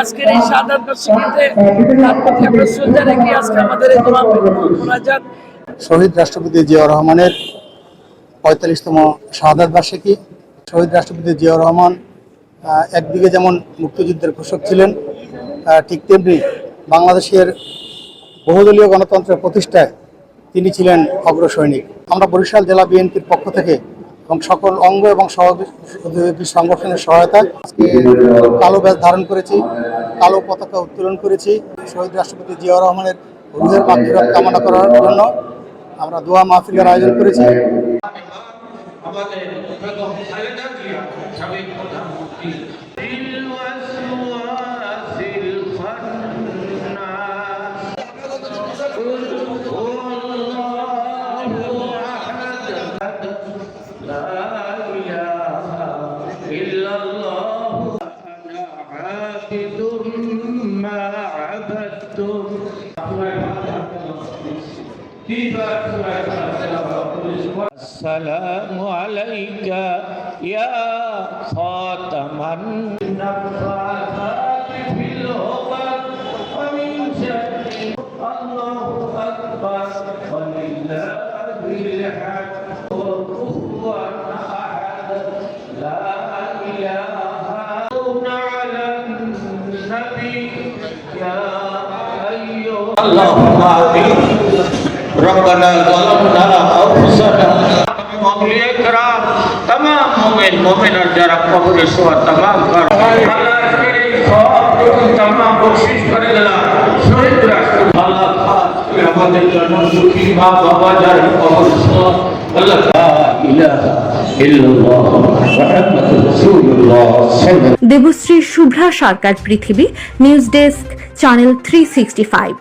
আজকের এই শাহাদাত বার্ষিকীতে তার প্রতি আমরা শ্রদ্ধা রেখে আজকে আমাদের এই দোয়া মোনাজাত। শহীদ রাষ্ট্রপতি জিয়াউর রহমানের ৪৫তম শাহাদাত বার্ষিকী। শহীদ রাষ্ট্রপতি জিয়াউর রহমান একদিকে যেমন মুক্তিযুদ্ধের ঘোষক ছিলেন, ঠিক তেমনি বাংলাদেশের বহুদলীয় গণতন্ত্রের প্রতিষ্ঠায় তিনি ছিলেন অগ্রসৈনিক। আমরা বরিশাল জেলা বিএনপির পক্ষ থেকে এবং সকল অঙ্গ এবং সহযোগী সংগঠনের সহায়তায় আজকে কালো ব্যাজ ধারণ করেছি, কালো পতাকা উত্তোলন করেছি। শহীদ রাষ্ট্রপতি জিয়াউর রহমানের রুহের মাগফিরাত কামনা করার জন্য আমরা দোয়া মাহফিলের আয়োজন করেছি। السلام عليك يا خاتم النفاثات في العقد ومن شر الله أكبر ولله الحمد وهو أحد لا إله على النبي يا أيها اللهم آمين ربنا ظلمنا أنفسنا मौलिया कराम तमाम मोमिन और जरा कब्र सुवा तमाम कर अल्लाह तेरे सब तमाम बख्शिश करे दिला शहीद राष्ट्र अल्लाह खास আমাদের জন্য সুখী মা বাবা যার কবর সুवा अल्लाह ला इलाहा इल्लल्लाह मुहम्मदुर রাসূলুল্লাহ দেবশ্রী শুভ্রা সরকার পৃথিবী নিউজ ডেস্ক চ্যানেল 365।